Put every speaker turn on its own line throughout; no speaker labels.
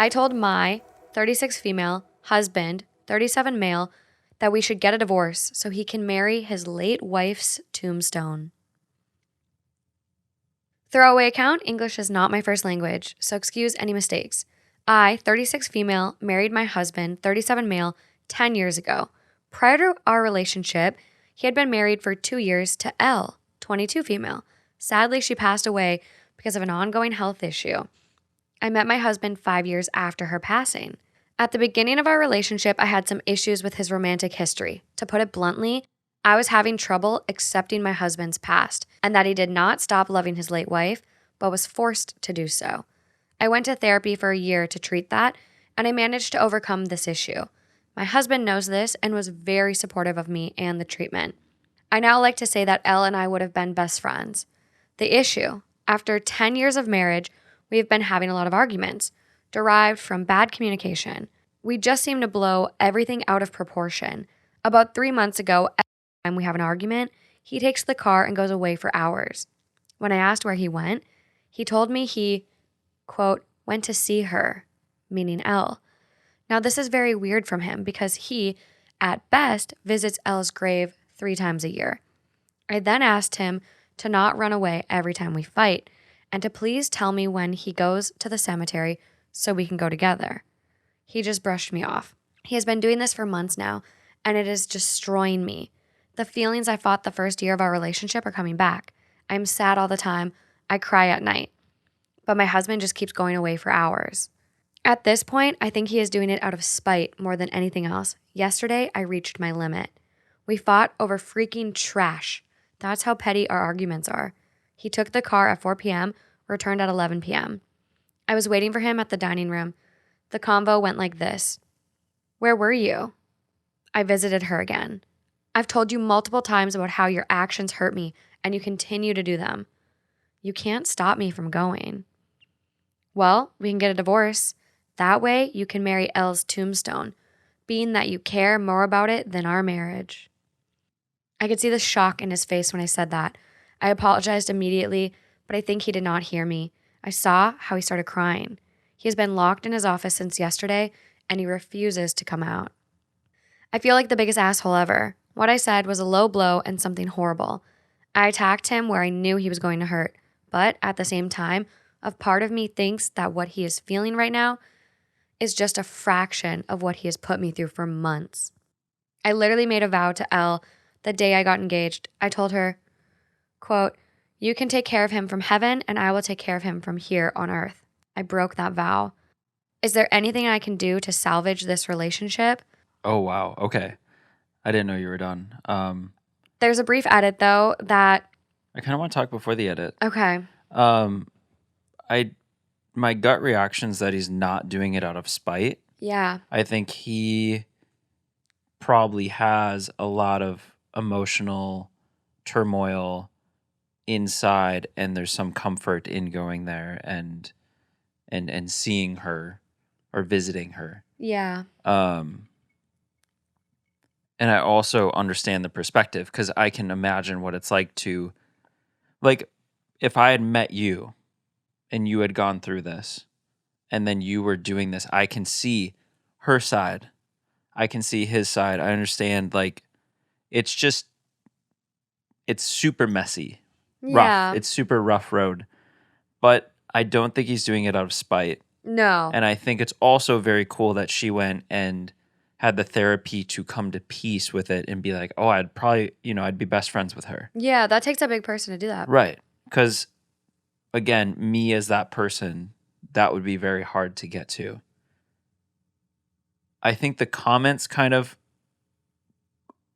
I told my 36 female husband, 37 male, that we should get a divorce so he can marry his late wife's tombstone. Throwaway account, English is not my first language, so excuse any mistakes. I, 36 female, married my husband, 37 male, 10 years ago. Prior to our relationship, he had been married for 2 years to L, 22 female. Sadly, she passed away because of an ongoing health issue. I met my husband 5 years after her passing. At the beginning of our relationship, I had some issues with his romantic history. To put it bluntly, I was having trouble accepting my husband's past and that he did not stop loving his late wife, but was forced to do so. I went to therapy for a year to treat that, and I managed to overcome this issue. My husband knows this and was very supportive of me and the treatment. I now like to say that Elle and I would have been best friends. The issue, after 10 years of marriage, we have been having a lot of arguments, derived from bad communication. We just seem to blow everything out of proportion. About 3 months ago, every time we have an argument, he takes the car and goes away for hours. When I asked where he went, he told me he, quote, went to see her, meaning Elle. Now, this is very weird from him because he, at best, visits Elle's grave 3 times a year. I then asked him to not run away every time we fight and to please tell me when he goes to the cemetery so we can go together. He just brushed me off. He has been doing this for months now, and it is destroying me. The feelings I fought the first year of our relationship are coming back. I'm sad all the time. I cry at night. But my husband just keeps going away for hours. At this point, I think he is doing it out of spite more than anything else. Yesterday, I reached my limit. We fought over freaking trash. That's how petty our arguments are. He took the car at 4 p.m., returned at 11 p.m. I was waiting for him at the dining room. The convo went like this. Where were you? I visited her again. I've told you multiple times about how your actions hurt me, and you continue to do them. You can't stop me from going. Well, we can get a divorce. That way, you can marry Elle's tombstone, being that you care more about it than our marriage. I could see the shock in his face when I said that. I apologized immediately, but I think he did not hear me. I saw how he started crying. He has been locked in his office since yesterday, and he refuses to come out. I feel like the biggest asshole ever. What I said was a low blow and something horrible. I attacked him where I knew he was going to hurt, but at the same time, a part of me thinks that what he is feeling right now is just a fraction of what he has put me through for months. I literally made a vow to Elle the day I got engaged. I told her, quote, you can take care of him from heaven and I will take care of him from here on earth. I broke that vow. Is there anything I can do to salvage this relationship?
Oh, wow. Okay. I didn't know you were done.
There's a brief edit, though, that...
I kind of want to talk before the edit.
Okay.
My gut reaction is that he's not doing it out of spite.
Yeah.
I think he probably has a lot of emotional turmoil inside, and there's some comfort in going there and seeing her or visiting her.
Yeah.
And I also understand the perspective because I can imagine what it's like to, like, if I had met you and you had gone through this and then you were doing this, I can see her side. I can see his side. I understand, like, it's super messy.
Yeah.
Rough. It's super rough road. But I don't think he's doing it out of spite.
No.
And I think it's also very cool that she went and had the therapy to come to peace with it and be like, oh, I'd probably, I'd be best friends with her.
Yeah, that takes a big person to do that.
Right. Because, again, me as that person, that would be very hard to get to. I think the comments kind of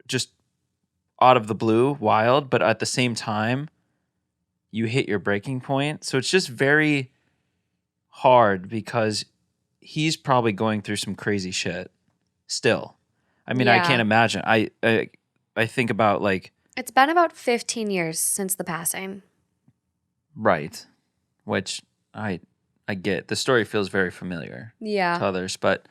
just out of the blue, wild, but at the same time, you hit your breaking point. So it's just very hard because he's probably going through some crazy shit still. I mean, I can't imagine. I think about, like...
It's been about 15 years since the passing.
Right. Which I get. The story feels very familiar to others, but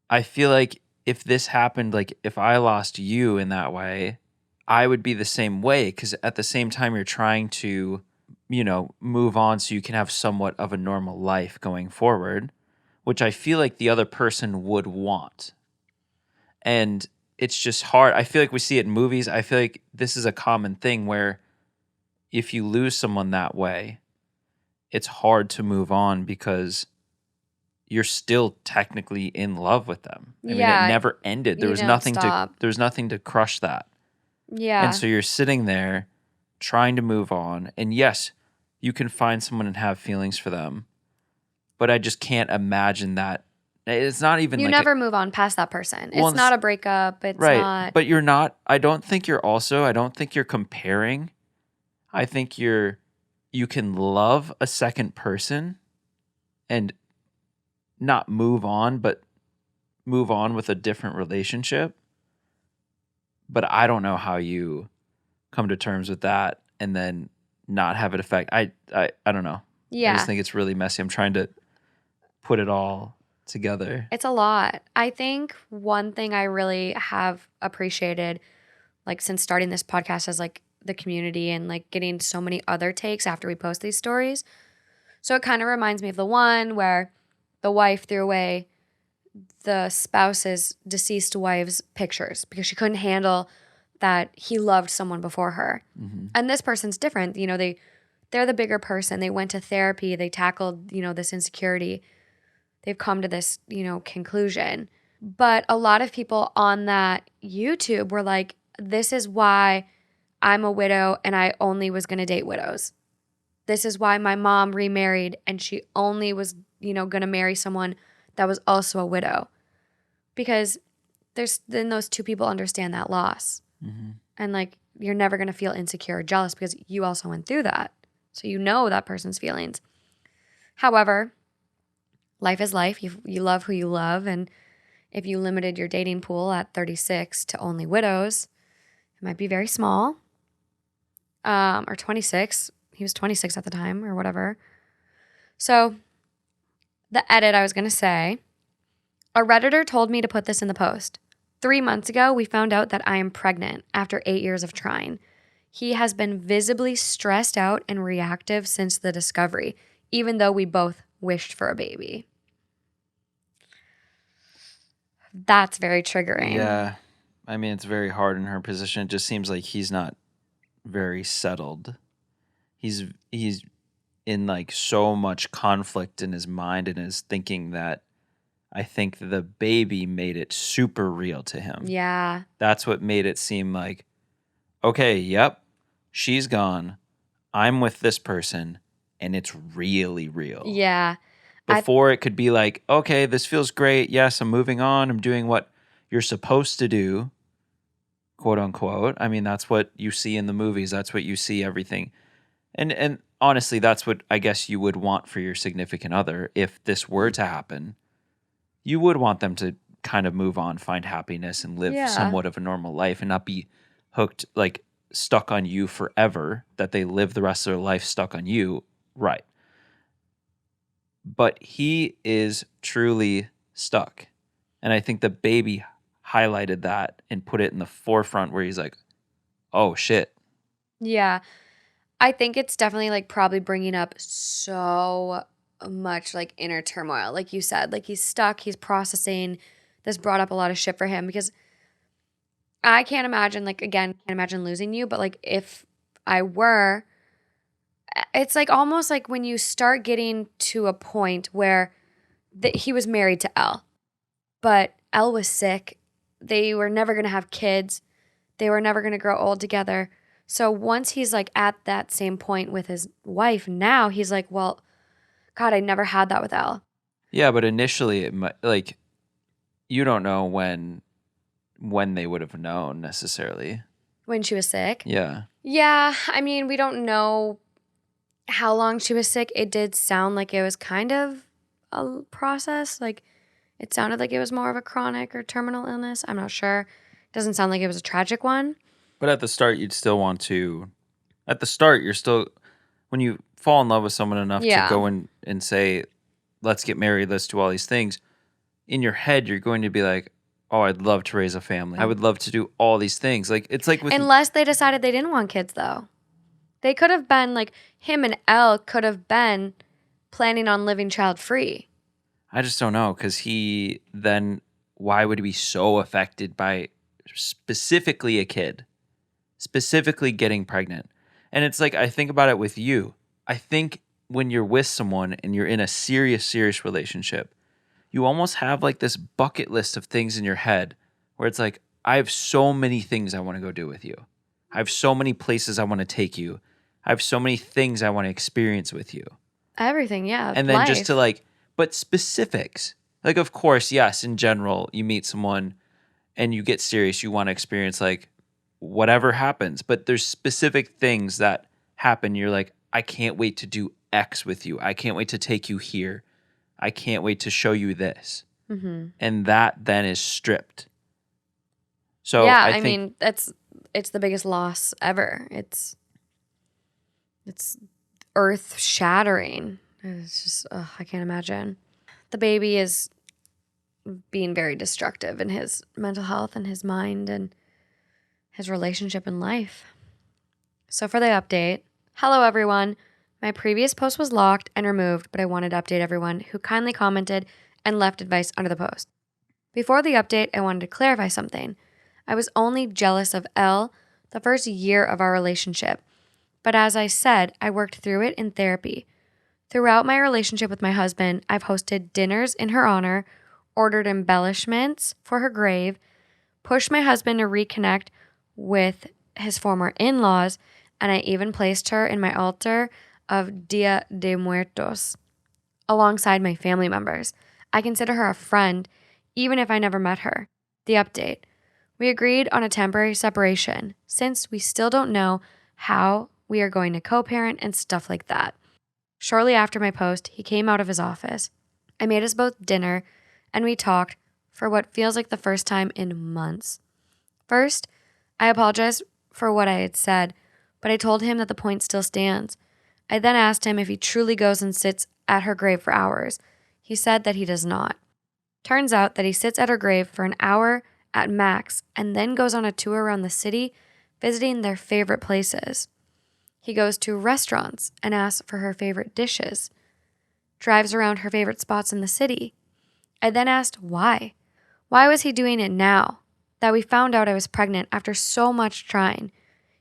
I feel like if this happened, like if I lost you in that way, I would be the same way because at the same time you're trying to, move on so you can have somewhat of a normal life going forward. which I feel like the other person would want. And it's just hard. I feel like we see it in movies. I feel like this is a common thing where if you lose someone that way, it's hard to move on because you're still technically in love with them. I mean, it
Yeah,
never ended.
you don't stop.
There was nothing to crush that. And
Yeah.
so you're sitting there trying to move on. And yes, you can find someone and have feelings for them. But I just can't imagine that. It's not even
You
like
never move on past that person.
well,
It's not a breakup. It's
right.
not.
But you're not, I don't think you're comparing. I think you can love a second person and not move on, but move on with a different relationship. But I don't know how you come to terms with that and then not have it affect. I don't know. I
Yeah.
just think it's really messy. I'm trying to put it all together.
It's a lot. I think one thing I really have appreciated, like since starting this podcast, as like the community and like getting so many other takes after we post these stories. So it kind of reminds me of the one where the wife threw away the spouse's deceased wife's pictures because she couldn't handle that he loved someone before her.
Mm-hmm.
And this person's different. You know, they're the bigger person. They went to therapy. They tackled, you know, this insecurity. They've come to this, you know, conclusion. But a lot of people on that YouTube were like, this is why I'm a widow and I only was going to date widows. This is why my mom remarried and she only was, you know, going to marry someone that was also a widow. Because then those two people understand that loss.
Mm-hmm.
And like, you're never going to feel insecure or jealous because you also went through that. So you know that person's feelings. However, life is life. You love who you love. And if you limited your dating pool at 36 to only widows, it might be very small. Or 26. He was 26 at the time or whatever. So the edit I was going to say, a Redditor told me to put this in the post. 3 months ago, we found out that I am pregnant after 8 years of trying. He has been visibly stressed out and reactive since the discovery, even though we both wished for a baby. That's very triggering.
Yeah. I mean, it's very hard in her position. It just seems like he's not very settled. He's in like so much conflict in his mind and his thinking that I think the baby made it super real to him.
Yeah.
That's what made it seem like, okay, yep, she's gone. I'm with this person and it's really real.
Yeah.
Before it could be like, okay, this feels great. Yes, I'm moving on. I'm doing what you're supposed to do, quote unquote. I mean, that's what you see in the movies. That's what you see everything. And honestly, that's what I guess you would want for your significant other. If this were to happen, you would want them to kind of move on, find happiness, and live somewhat of a normal life and not be hooked, like stuck on you forever, that they live the rest of their life stuck on you. Right. But he is truly stuck. And I think the baby highlighted that and put it in the forefront where he's like, oh, shit.
Yeah. I think it's definitely like probably bringing up so much like inner turmoil. Like you said, like he's stuck, he's processing. This brought up a lot of shit for him because I can't imagine, like, again, can't imagine losing you, but like if I were, it's like almost like when you start getting to a point where he was married to Elle, but Elle was sick. They were never going to have kids. They were never going to grow old together. So once he's like at that same point with his wife, now he's like, well, God, I never had that with Elle.
Yeah, but initially, it might, like, you don't know when they would have known necessarily.
When she was sick?
Yeah.
Yeah, I mean, we don't know how long she was sick. It did sound like it was kind of a process. Like, it sounded like it was more of a chronic or terminal illness. I'm not sure. It doesn't sound like it was a tragic one.
But at the start, you'd still want to. At the start, you're still, when you fall in love with someone enough to go in and say, let's get married, let's do all these things, in your head, you're going to be like, oh, I'd love to raise a family. I would love to do all these things. Like, it's like with.
Unless they decided they didn't want kids, though. They could have been, like, him and Elle could have been planning on living child-free.
I just don't know, because he then, why would he be so affected by specifically a kid, specifically getting pregnant? And it's like, I think about it with you. I think when you're with someone and you're in a serious relationship, you almost have like this bucket list of things in your head where it's like, I have so many things I want to go do with you. I have so many places I want to take you. I have so many things I want to experience with you.
Everything, yeah,
And then just to
life.
like, but specifics. Like, of course, yes, in general, you meet someone and you get serious, you want to experience like whatever happens. But there's specific things that happen. You're like, I can't wait to do X with you. I can't wait to take you here. I can't wait to show you this.
Hmm.
And that then is stripped. So
Yeah,
I
I
think,
mean, it's the biggest loss ever. It's earth shattering. It's just, ugh, I can't imagine. The baby is being very destructive in his mental health and his mind and his relationship in life. So for the update, hello everyone. My previous post was locked and removed, but I wanted to update everyone who kindly commented and left advice under the post. Before the update, I wanted to clarify something. I was only jealous of Elle the first year of our relationship, but as I said, I worked through it in therapy. Throughout my relationship with my husband, I've hosted dinners in her honor, ordered embellishments for her grave, pushed my husband to reconnect with his former in laws, and I even placed her in my altar of Dia de Muertos alongside my family members. I consider her a friend, even if I never met her. The update. We agreed on a temporary separation since we still don't know how we are going to co parent and stuff like that. Shortly after my post, he came out of his office. I made us both dinner and we talked for what feels like the first time in months. First, I apologized for what I had said, but I told him that the point still stands. I then asked him if he truly goes and sits at her grave for hours. He said that he does not. Turns out that he sits at her grave for an hour at max and then goes on a tour around the city, visiting their favorite places. He goes to restaurants and asks for her favorite dishes, drives around her favorite spots in the city. I then asked why. Why was he doing it now? That we found out I was pregnant after so much trying.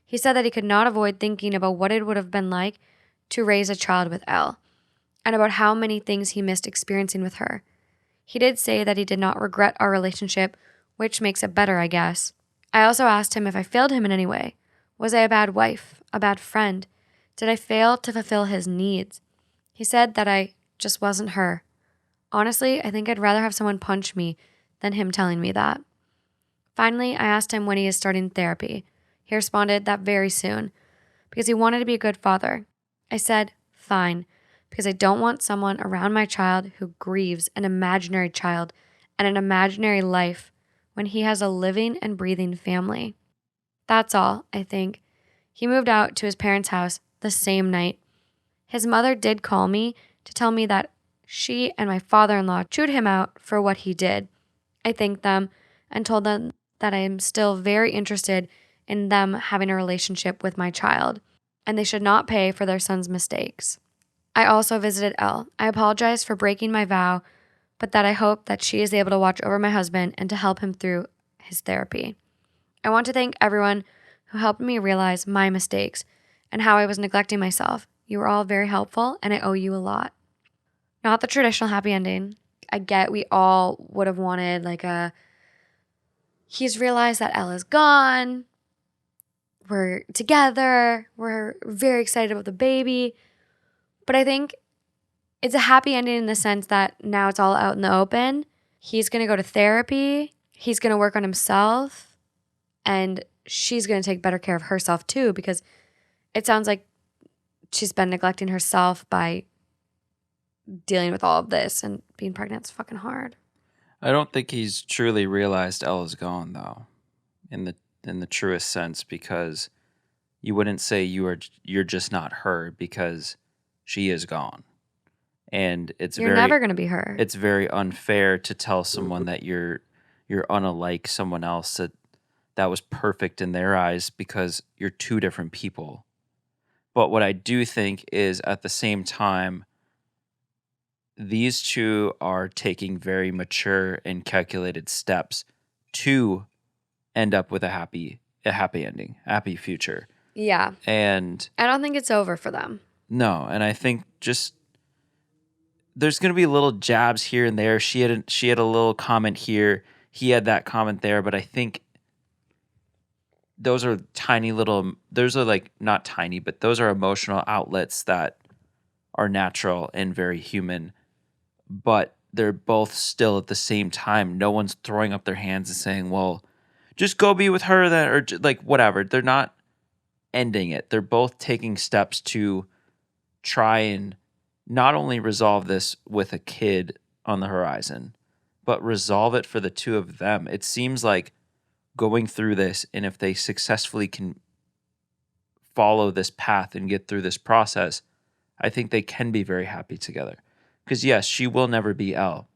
He said that he could not avoid thinking about what it would have been like to raise a child with Elle, and about how many things he missed experiencing with her. He did say that he did not regret our relationship, which makes it better, I guess. I also asked him if I failed him in any way. Was I a bad wife, a bad friend? Did I fail to fulfill his needs? He said that I just wasn't her. Honestly, I think I'd rather have someone punch me than him telling me that. Finally, I asked him when he is starting therapy. He responded that very soon, because he wanted to be a good father. I said, fine, because I don't want someone around my child who grieves an imaginary child and an imaginary life when he has a living and breathing family. That's all, I think. He moved out to his parents' house the same night. His mother did call me to tell me that she and my father-in-law chewed him out for what he did. I thanked them and told them that I am still very interested in them having a relationship with my child, and they should not pay for their son's mistakes. I also visited Elle. I apologized for breaking my vow, but that I hope that she is able to watch over my husband and to help him through his therapy. I want to thank everyone who helped me realize my mistakes and how I was neglecting myself. You were all very helpful, and I owe you a lot. Not the traditional happy ending. I get we all would have wanted he's realized that Elle is gone. We're together. We're very excited about the baby. But I think it's a happy ending in the sense that now it's all out in the open. He's going to go to therapy. He's going to work on himself. And she's going to take better care of herself too, because it sounds like she's been neglecting herself by dealing with all of this, and being pregnant's fucking hard.
I don't think he's truly realized Ella's gone, though, in the truest sense, because you wouldn't say you're just not her, because she is gone. And
You're never going to be her.
it's very unfair to tell someone that you're unlike someone else, that was perfect in their eyes, because you're two different people. But what I do think is, at the same time, these two are taking very mature and calculated steps to end up with a happy ending, a happy future.
Yeah.
And
I don't think it's over for them.
no, and I think just there's going to be little jabs here and there. She had a little comment here, he had that comment there, but I think those are like not tiny, but those are emotional outlets that are natural and very human. But they're both still at the same time. No one's throwing up their hands and saying, well, just go be with her then, or like whatever. They're not ending it. They're both taking steps to try and not only resolve this with a kid on the horizon, but resolve it for the two of them. It seems like going through this, and if they successfully can follow this path and get through this process, I think they can be very happy together. Because yes, she will never be Elle,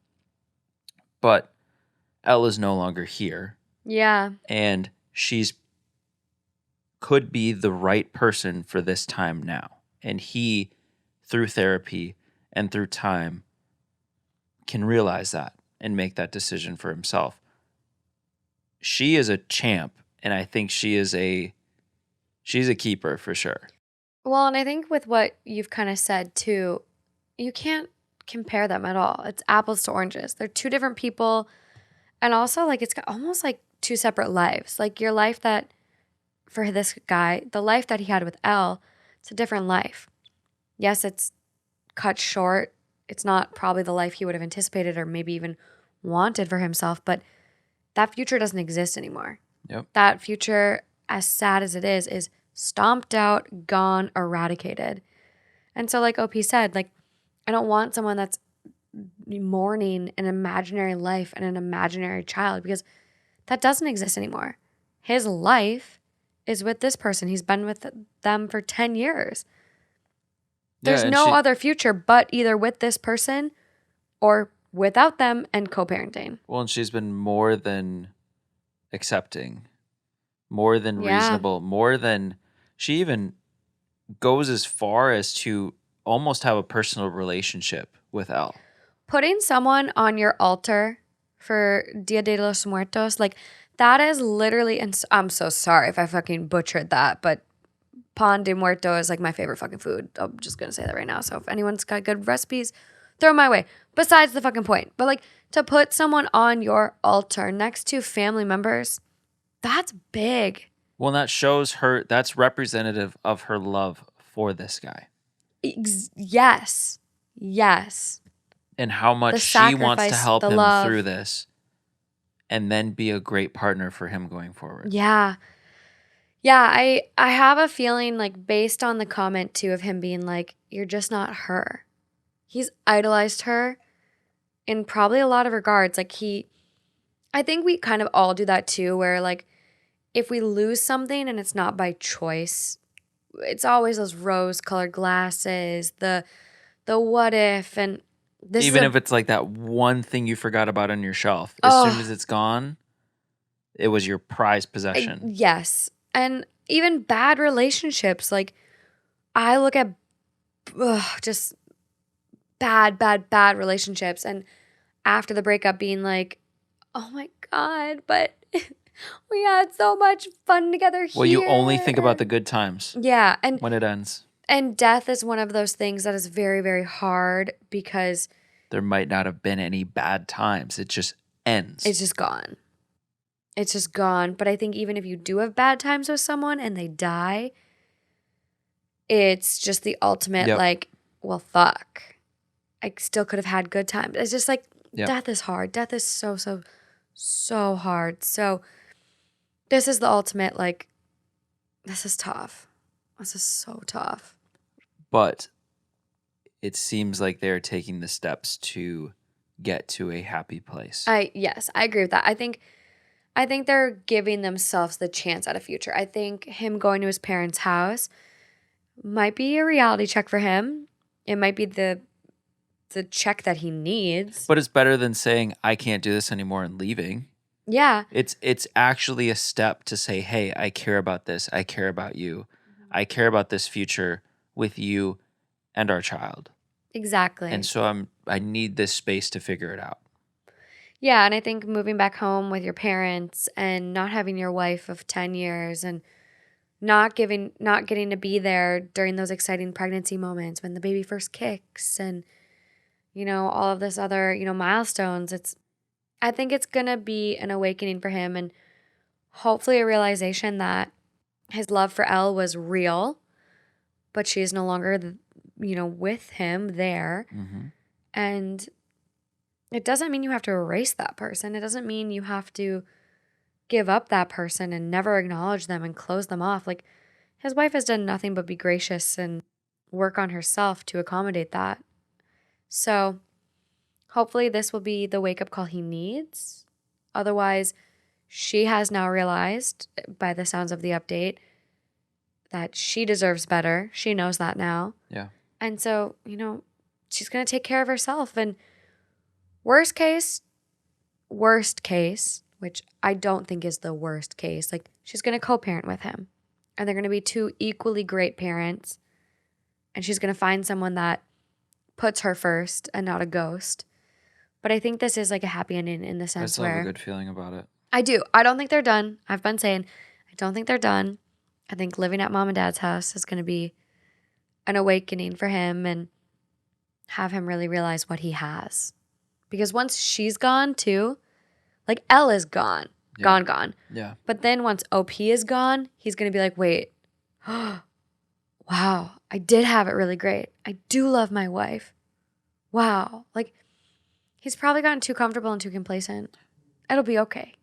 but Elle is no longer here.
Yeah.
And she's could be the right person for this time now. And he, through therapy and through time, can realize that and make that decision for himself. She is a champ, and I think she's a keeper for sure.
Well, and I think with what you've kind of said too, you can't compare them at all. It's apples to oranges. They're two different people. And also, like, it's almost like two separate lives. Like, your life that, for this guy, the life that he had with Elle, it's a different life. Yes, it's cut short. It's not probably the life he would have anticipated or maybe even wanted for himself, but that future doesn't exist anymore.
Yep.
That future, as sad as it is stomped out, gone, eradicated. And so, like OP said, like, I don't want someone that's mourning an imaginary life and an imaginary child, because that doesn't exist anymore. His life is with this person. He's been with them for 10 years. There's no other future but either with this person or without them and co-parenting.
Well, and she's been more than accepting, more than reasonable, more than, she even goes as far as to almost have a personal relationship with Elle.
Putting someone on your altar for Dia de los Muertos, like, that is literally, and I'm so sorry if I fucking butchered that, but pan de muerto is like my favorite fucking food. I'm just gonna say that right now. So if anyone's got good recipes, throw them my way. Besides the fucking point. But like, to put someone on your altar next to family members, that's big.
Well, that shows her, that's representative of her love for this guy.
Yes. Yes.
And how much she wants to help him through this and then be a great partner for him going forward.
Yeah. Yeah, I have a feeling, like, based on the comment too of him being like, you're just not her. He's idolized her in probably a lot of regards. Like, I think we kind of all do that too, where like, if we lose something and it's not by choice, it's always those rose-colored glasses, the what if, and this
even if it's like that one thing you forgot about on your shelf, as soon as it's gone, it was your prized possession.
Yes. And even bad relationships, like, I look at just bad relationships, and after the breakup being like, oh my God, but we had so much fun together here.
Well, you only think about the good times.
Yeah. And
when it ends.
And death is one of those things that is very, very hard, because
there might not have been any bad times. It just ends.
It's just gone. It's just gone. But I think even if you do have bad times with someone and they die, it's just the ultimate, like, well, fuck. I still could have had good times. It's just like, death is hard. Death is so, so, so hard. So this is the ultimate, like, this is tough. This is so tough.
But it seems like they're taking the steps to get to a happy place.
Yes, I agree with that. I think they're giving themselves the chance at a future. I think him going to his parents' house might be a reality check for him. It might be the check that he needs.
But it's better than saying, I can't do this anymore, and leaving.
Yeah.
It's actually a step to say, hey, I care about this. I care about you. I care about this future with you and our child.
Exactly.
And so I need this space to figure it out.
Yeah, and I think moving back home with your parents and not having your wife of 10 years and not getting to be there during those exciting pregnancy moments when the baby first kicks and all of this other, milestones. I think it's going to be an awakening for him and hopefully a realization that his love for Elle was real, but she is no longer, with him there.
Mm-hmm.
And it doesn't mean you have to erase that person. It doesn't mean you have to give up that person and never acknowledge them and close them off. Like, his wife has done nothing but be gracious and work on herself to accommodate that. So, hopefully, this will be the wake up call he needs. Otherwise, she has now realized, by the sounds of the update, that she deserves better. She knows that now.
Yeah.
And so, she's going to take care of herself. And worst case, which I don't think is the worst case, like, she's going to co-parent with him. And they're going to be two equally great parents. And she's going to find someone that puts her first and not a ghost. But I think this is like a happy ending in the sense
I still
where
have a good feeling about it.
I do. I don't think they're done. I've been saying I don't think they're done. I think living at mom and dad's house is going to be an awakening for him and have him really realize what he has. Because once she's gone too, like, Elle is gone.
Yeah.
Gone.
Yeah.
But then once OP is gone, he's going to be like, wait, wow, I did have it really great. I do love my wife. Wow. Like, he's probably gotten too comfortable and too complacent. It'll be okay.